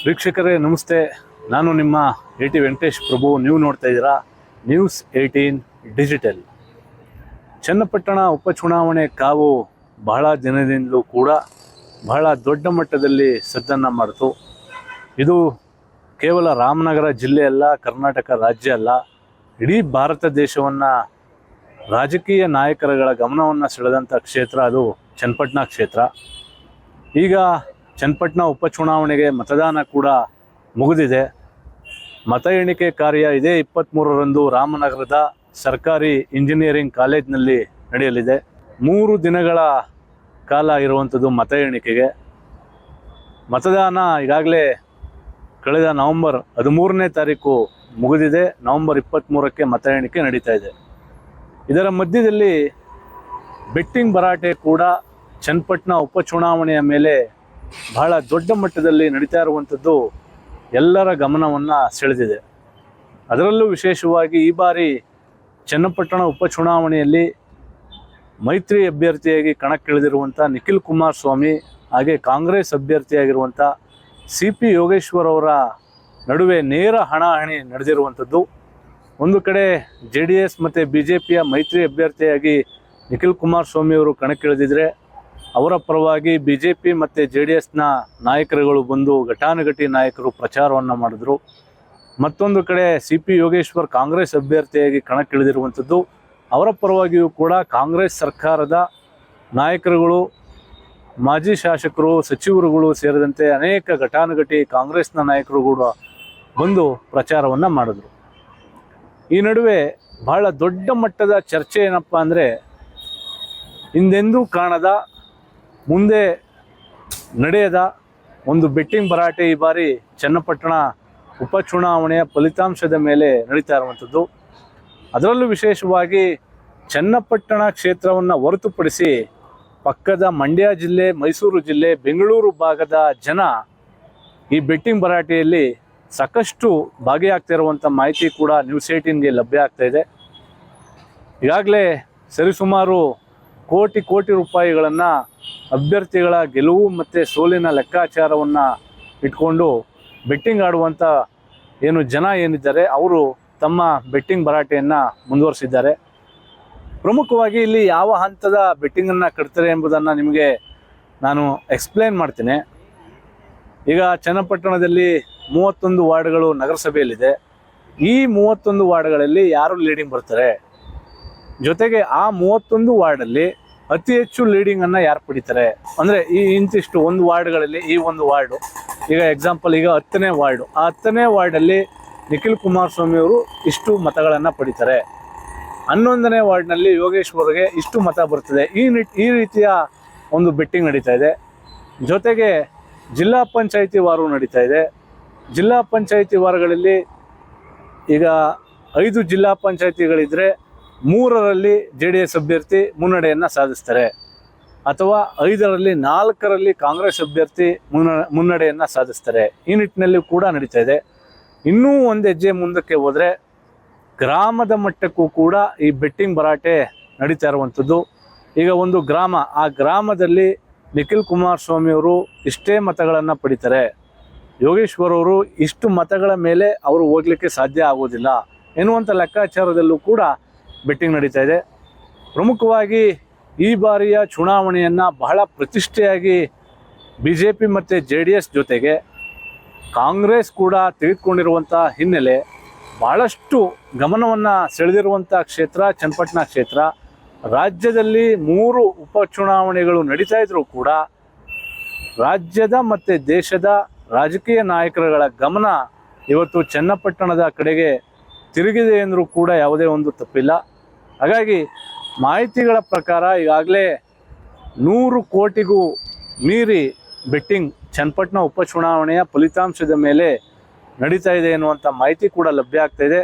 ವೀಕ್ಷಕರೇ ನಮಸ್ತೆ, ನಾನು ನಿಮ್ಮ AT ವೆಂಕಟೇಶ್ ಪ್ರಭು. ನೀವು ನೋಡ್ತಾ ಇದ್ದೀರಾ ನ್ಯೂಸ್ 18 ಡಿಜಿಟಲ್. ಚನ್ನಪಟ್ಟಣ ಉಪಚುನಾವಣೆ ಕಾವು ಬಹಳ ದಿನದಿಂದಲೂ ಕೂಡ ಬಹಳ ದೊಡ್ಡ ಮಟ್ಟದಲ್ಲಿ ಸದ್ದನ್ನು ಮಾಡಿತು. ಇದು ಕೇವಲ ರಾಮನಗರ ಜಿಲ್ಲೆ ಅಲ್ಲ, ಕರ್ನಾಟಕ ರಾಜ್ಯ ಅಲ್ಲ, ಇಡೀ ಭಾರತ ದೇಶವನ್ನು ರಾಜಕೀಯ ನಾಯಕರುಗಳ ಗಮನವನ್ನು ಸೆಳೆದಂಥ ಕ್ಷೇತ್ರ ಅದು ಚನ್ನಪಟ್ಟಣ ಕ್ಷೇತ್ರ. ಈಗ ಚನ್ನಪಟ್ಟಣ ಉಪಚುನಾವಣೆಗೆ ಮತದಾನ ಕೂಡ ಮುಗಿದಿದೆ. ಮತ ಎಣಿಕೆ ಕಾರ್ಯ ಇದೇ 23ರಂದು ರಾಮನಗರದ ಸರ್ಕಾರಿ ಇಂಜಿನಿಯರಿಂಗ್ ಕಾಲೇಜಿನಲ್ಲಿ ನಡೆಯಲಿದೆ. 3 ದಿನಗಳ ಕಾಲ ಇರುವಂಥದ್ದು ಮತ ಎಣಿಕೆಗೆ. ಮತದಾನ ಈಗಾಗಲೇ ಕಳೆದ ನವೆಂಬರ್ 13ನೇ ತಾರೀಕು ಮುಗಿದಿದೆ. ನವೆಂಬರ್ 23ಕ್ಕೆ ಮತ ಎಣಿಕೆ ನಡೀತಾ ಇದೆ. ಇದರ ಮಧ್ಯದಲ್ಲಿ ಬೆಟ್ಟಿಂಗ್ ಭರಾಟೆ ಕೂಡ ಚನ್ನಪಟ್ಟಣ ಉಪಚುನಾವಣೆಯ ಮೇಲೆ ಬಹಳ ದೊಡ್ಡ ಮಟ್ಟದಲ್ಲಿ ನಡೀತಾ ಇರುವಂಥದ್ದು ಎಲ್ಲರ ಗಮನವನ್ನು ಸೆಳೆದಿದೆ. ಅದರಲ್ಲೂ ವಿಶೇಷವಾಗಿ ಈ ಬಾರಿ ಚನ್ನಪಟ್ಟಣ ಉಪಚುನಾವಣೆಯಲ್ಲಿ ಮೈತ್ರಿ ಅಭ್ಯರ್ಥಿಯಾಗಿ ಕಣಕ್ಕಿಳಿದಿರುವಂಥ ನಿಖಿಲ್ ಕುಮಾರಸ್ವಾಮಿ ಹಾಗೆ ಕಾಂಗ್ರೆಸ್ ಅಭ್ಯರ್ಥಿಯಾಗಿರುವಂಥ CP ಯೋಗೇಶ್ವರ್ ಅವರ ನಡುವೆ ನೇರ ಹಣಾಹಣಿ ನಡೆದಿರುವಂಥದ್ದು. ಒಂದು ಕಡೆ JDS ಮತ್ತು BJPಯ ಮೈತ್ರಿ ಅಭ್ಯರ್ಥಿಯಾಗಿ ನಿಖಿಲ್ ಕುಮಾರಸ್ವಾಮಿ ಅವರು ಕಣಕ್ಕಿಳಿದಿದ್ರೆ, ಅವರ ಪರವಾಗಿ BJP ಮತ್ತು JDSನ ನಾಯಕರುಗಳು ಬಂದು ಘಟಾನುಘಟಿ ನಾಯಕರು ಪ್ರಚಾರವನ್ನು ಮಾಡಿದ್ರು. ಮತ್ತೊಂದು ಕಡೆ CP ಯೋಗೇಶ್ವರ್ ಕಾಂಗ್ರೆಸ್ ಅಭ್ಯರ್ಥಿಯಾಗಿ ಕಣಕ್ಕಿಳಿದಿರುವಂಥದ್ದು. ಅವರ ಪರವಾಗಿಯೂ ಕೂಡ ಕಾಂಗ್ರೆಸ್ ಸರ್ಕಾರದ ನಾಯಕರುಗಳು, ಮಾಜಿ ಶಾಸಕರು, ಸಚಿವರುಗಳು ಸೇರಿದಂತೆ ಅನೇಕ ಘಟಾನುಘಟಿ ಕಾಂಗ್ರೆಸ್ನ ನಾಯಕರು ಕೂಡ ಬಂದು ಪ್ರಚಾರವನ್ನು ಮಾಡಿದ್ರು. ಈ ನಡುವೆ ಬಹಳ ದೊಡ್ಡ ಮಟ್ಟದ ಚರ್ಚೆ ಏನಪ್ಪ ಅಂದರೆ, ಹಿಂದೆಂದೂ ಕಾಣದ, ಮುಂದೆ ನಡೆಯದ ಒಂದು ಬೆಟ್ಟಿಂಗ್ ಭರಾಟೆ ಈ ಬಾರಿ ಚನ್ನಪಟ್ಟಣ ಉಪಚುನಾವಣೆಯ ಫಲಿತಾಂಶದ ಮೇಲೆ ನಡೀತಾ ಇರುವಂಥದ್ದು. ಅದರಲ್ಲೂ ವಿಶೇಷವಾಗಿ ಚನ್ನಪಟ್ಟಣ ಕ್ಷೇತ್ರವನ್ನು ಹೊರತುಪಡಿಸಿ ಪಕ್ಕದ ಮಂಡ್ಯ ಜಿಲ್ಲೆ, ಮೈಸೂರು ಜಿಲ್ಲೆ, ಬೆಂಗಳೂರು ಭಾಗದ ಜನ ಈ ಬೆಟ್ಟಿಂಗ್ ಭರಾಟೆಯಲ್ಲಿ ಸಾಕಷ್ಟು ಭಾಗಿಯಾಗ್ತಿರುವಂಥ ಮಾಹಿತಿ ಕೂಡ ನ್ಯೂಸ್ 18ಗೆ ಲಭ್ಯ ಆಗ್ತಾ ಇದೆ. ಈಗಾಗಲೇ ಸರಿಸುಮಾರು ಕೋಟಿ ರೂಪಾಯಿಗಳನ್ನು ಅಭ್ಯರ್ಥಿಗಳ ಗೆಲುವು ಮತ್ತು ಸೋಲಿನ ಲೆಕ್ಕಾಚಾರವನ್ನು ಇಟ್ಕೊಂಡು ಬೆಟ್ಟಿಂಗ್ ಆಡುವಂಥ ಜನ ಏನಿದ್ದಾರೆ ಅವರು ತಮ್ಮ ಬೆಟ್ಟಿಂಗ್ ಭರಾಟೆಯನ್ನು ಮುಂದುವರಿಸಿದ್ದಾರೆ. ಪ್ರಮುಖವಾಗಿ ಇಲ್ಲಿ ಯಾವ ಹಂತದ ಬೆಟ್ಟಿಂಗನ್ನು ಕಟ್ತಾರೆ ಎಂಬುದನ್ನು ನಿಮಗೆ ನಾನು ಎಕ್ಸ್ಪ್ಲೇನ್ ಮಾಡ್ತೀನಿ. ಈಗ ಚನ್ನಪಟ್ಟಣದಲ್ಲಿ 31 ವಾರ್ಡ್ಗಳು ನಗರಸಭೆಯಲ್ಲಿದೆ. ಈ 31 ವಾರ್ಡ್ಗಳಲ್ಲಿ ಯಾರು ಲೀಡಿಂಗ್ ಬರ್ತಾರೆ, ಜೊತೆಗೆ ಆ 31 ವಾರ್ಡಲ್ಲಿ ಅತಿ ಹೆಚ್ಚು ಲೀಡಿಂಗನ್ನು ಯಾರು ಪಡಿತಾರೆ ಅಂದರೆ ಇಂತಿಷ್ಟು ಒಂದು ವಾರ್ಡ್ಗಳಲ್ಲಿ ಈ ಒಂದು ವಾರ್ಡು, ಈಗ ಎಕ್ಸಾಂಪಲ್ ಈಗ 10ನೇ ವಾರ್ಡು, ಆ 10ನೇ ವಾರ್ಡಲ್ಲಿ ನಿಖಿಲ್ ಕುಮಾರಸ್ವಾಮಿ ಅವರು ಇಷ್ಟು ಮತಗಳನ್ನು ಪಡಿತಾರೆ. 11ನೇ ವಾರ್ಡ್ನಲ್ಲಿ ಯೋಗೇಶ್ವರ್ಗೆ ಇಷ್ಟು ಮತ ಬರ್ತದೆ. ಈ ರೀತಿಯ ಒಂದು ಬೆಟ್ಟಿಂಗ್ ನಡೀತಾ ಇದೆ. ಜೊತೆಗೆ ಜಿಲ್ಲಾ ಪಂಚಾಯಿತಿ ವಾರು ನಡೀತಾ ಇದೆ. ಜಿಲ್ಲಾ ಪಂಚಾಯಿತಿ ವಾರಗಳಲ್ಲಿ ಈಗ 5 ಜಿಲ್ಲಾ ಪಂಚಾಯಿತಿಗಳಿದ್ದರೆ 3ರಲ್ಲಿ JDS ಅಭ್ಯರ್ಥಿ ಮುನ್ನಡೆಯನ್ನು ಸಾಧಿಸ್ತಾರೆ, ಅಥವಾ 5ರಲ್ಲಿ 4ರಲ್ಲಿ ಕಾಂಗ್ರೆಸ್ ಅಭ್ಯರ್ಥಿ ಮುನ್ನಡೆಯನ್ನು ಸಾಧಿಸ್ತಾರೆ. ಈ ನಿಟ್ಟಿನಲ್ಲಿ ಕೂಡ ನಡೀತಾ ಇದೆ. ಇನ್ನೂ ಒಂದು ಹೆಜ್ಜೆ ಮುಂದಕ್ಕೆ ಹೋದರೆ ಗ್ರಾಮದ ಮಟ್ಟಕ್ಕೂ ಕೂಡ ಈ ಬೆಟ್ಟಿಂಗ್ ಭರಾಟೆ ನಡೀತಾ ಇರುವಂಥದ್ದು. ಈಗ ಒಂದು ಗ್ರಾಮ, ಆ ಗ್ರಾಮದಲ್ಲಿ ನಿಖಿಲ್ ಕುಮಾರಸ್ವಾಮಿ ಅವರು ಇಷ್ಟೇ ಮತಗಳನ್ನು ಪಡಿತಾರೆ, ಯೋಗೇಶ್ವರ್ ಅವರು ಇಷ್ಟು ಮತಗಳ ಮೇಲೆ ಅವರು ಹೋಗಲಿಕ್ಕೆ ಸಾಧ್ಯ ಆಗೋದಿಲ್ಲ ಎನ್ನುವಂಥ ಲೆಕ್ಕಾಚಾರದಲ್ಲೂ ಕೂಡ ಬೆಟ್ಟಿಂಗ್ ನಡೀತಾ ಇದೆ. ಪ್ರಮುಖವಾಗಿ ಈ ಬಾರಿಯ ಚುನಾವಣೆಯನ್ನು ಬಹಳ ಪ್ರತಿಷ್ಠೆಯಾಗಿ BJP ಮತ್ತು JDS ಜೊತೆಗೆ ಕಾಂಗ್ರೆಸ್ ಕೂಡ ತೆಗೆದುಕೊಂಡಿರುವಂಥ ಹಿನ್ನೆಲೆ ಭಾಳಷ್ಟು ಗಮನವನ್ನು ಸೆಳೆದಿರುವಂಥ ಕ್ಷೇತ್ರ ಚನ್ನಪಟ್ಟಣ ಕ್ಷೇತ್ರ. ರಾಜ್ಯದಲ್ಲಿ 3 ಉಪಚುನಾವಣೆಗಳು ನಡೀತಾ ಇದ್ರೂ ಕೂಡ ರಾಜ್ಯದ ಮತ್ತು ದೇಶದ ರಾಜಕೀಯ ನಾಯಕರುಗಳ ಗಮನ ಇವತ್ತು ಚನ್ನಪಟ್ಟಣದ ಕಡೆಗೆ ತಿರುಗಿದೆ ಎಂದರೂ ಕೂಡ ಯಾವುದೇ ಒಂದು ತಪ್ಪಿಲ್ಲ. ಹಾಗಾಗಿ ಮಾಹಿತಿಗಳ ಪ್ರಕಾರ ಈಗಾಗಲೇ 100 ಕೋಟಿಗೂ ಮೀರಿ ಬೆಟ್ಟಿಂಗ್ ಚನ್ನಪಟ್ಟಣ ಉಪಚುನಾವಣೆಯ ಫಲಿತಾಂಶದ ಮೇಲೆ ನಡೀತಾ ಇದೆ ಎನ್ನುವಂಥ ಮಾಹಿತಿ ಕೂಡ ಲಭ್ಯ ಆಗ್ತಾ ಇದೆ.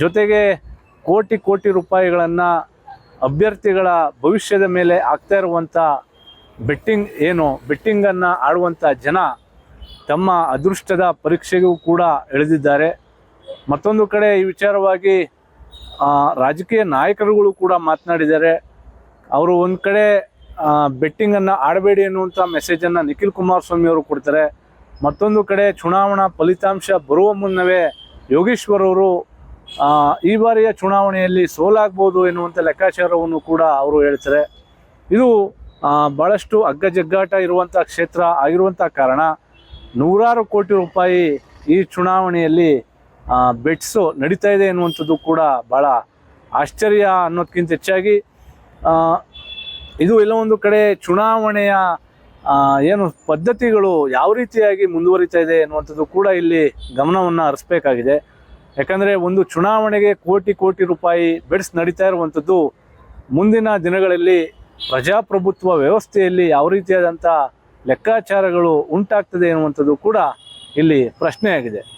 ಜೊತೆಗೆ ಕೋಟಿ ರೂಪಾಯಿಗಳನ್ನು ಅಭ್ಯರ್ಥಿಗಳ ಭವಿಷ್ಯದ ಮೇಲೆ ಆಗ್ತಾ ಇರುವಂಥ ಬೆಟ್ಟಿಂಗನ್ನು ಆಡುವಂಥ ಜನ ತಮ್ಮ ಅದೃಷ್ಟದ ಪರೀಕ್ಷೆಗೂ ಕೂಡ ಇಳಿದಿದ್ದಾರೆ. ಮತ್ತೊಂದು ಕಡೆ ಈ ವಿಚಾರವಾಗಿ ರಾಜಕೀಯ ನಾಯಕರುಗಳು ಕೂಡ ಮಾತನಾಡಿದ್ದಾರೆ. ಅವರು ಒಂದು ಕಡೆ ಬೆಟ್ಟಿಂಗನ್ನು ಆಡಬೇಡಿ ಅನ್ನುವಂಥ ಮೆಸೇಜನ್ನು ನಿಖಿಲ್ ಕುಮಾರಸ್ವಾಮಿ ಅವರು ಕೊಡ್ತಾರೆ. ಮತ್ತೊಂದು ಕಡೆ ಚುನಾವಣಾ ಫಲಿತಾಂಶ ಬರುವ ಮುನ್ನವೇ ಯೋಗೇಶ್ವರ್ ಅವರು ಈ ಬಾರಿಯ ಚುನಾವಣೆಯಲ್ಲಿ ಸೋಲಾಗ್ಬೋದು ಎನ್ನುವಂಥ ಲೆಕ್ಕಾಚಾರವನ್ನು ಕೂಡ ಅವರು ಹೇಳ್ತಾರೆ. ಇದು ಭಾಳಷ್ಟು ಅಗ್ಗಜಗ್ಗಾಟ ಇರುವಂಥ ಕ್ಷೇತ್ರ ಆಗಿರುವಂಥ ಕಾರಣ ನೂರಾರು ಕೋಟಿ ರೂಪಾಯಿ ಈ ಚುನಾವಣೆಯಲ್ಲಿ ಬೆಟ್ಸು ನಡೀತಾ ಇದೆ ಎನ್ನುವಂಥದ್ದು ಕೂಡ ಭಾಳ ಆಶ್ಚರ್ಯ ಅನ್ನೋದಕ್ಕಿಂತ ಹೆಚ್ಚಾಗಿ ಇದು ಎಲ್ಲ ಒಂದು ಕಡೆ ಚುನಾವಣೆಯ ಏನು ಪದ್ಧತಿಗಳು ಯಾವ ರೀತಿಯಾಗಿ ಮುಂದುವರಿತಾ ಇದೆ ಎನ್ನುವಂಥದ್ದು ಕೂಡ ಇಲ್ಲಿ ಗಮನವನ್ನು ಹರಿಸ್ಬೇಕಾಗಿದೆ. ಯಾಕಂದರೆ ಒಂದು ಚುನಾವಣೆಗೆ ಕೋಟಿ ಕೋಟಿ ರೂಪಾಯಿ ಬೆಟ್ಸ್ ನಡೀತಾ ಇರುವಂಥದ್ದು ಮುಂದಿನ ದಿನಗಳಲ್ಲಿ ಪ್ರಜಾಪ್ರಭುತ್ವ ವ್ಯವಸ್ಥೆಯಲ್ಲಿ ಯಾವ ರೀತಿಯಾದಂಥ ಲೆಕ್ಕಾಚಾರಗಳು ಉಂಟಾಗ್ತದೆ ಎನ್ನುವಂಥದ್ದು ಕೂಡ ಇಲ್ಲಿ ಪ್ರಶ್ನೆಯಾಗಿದೆ.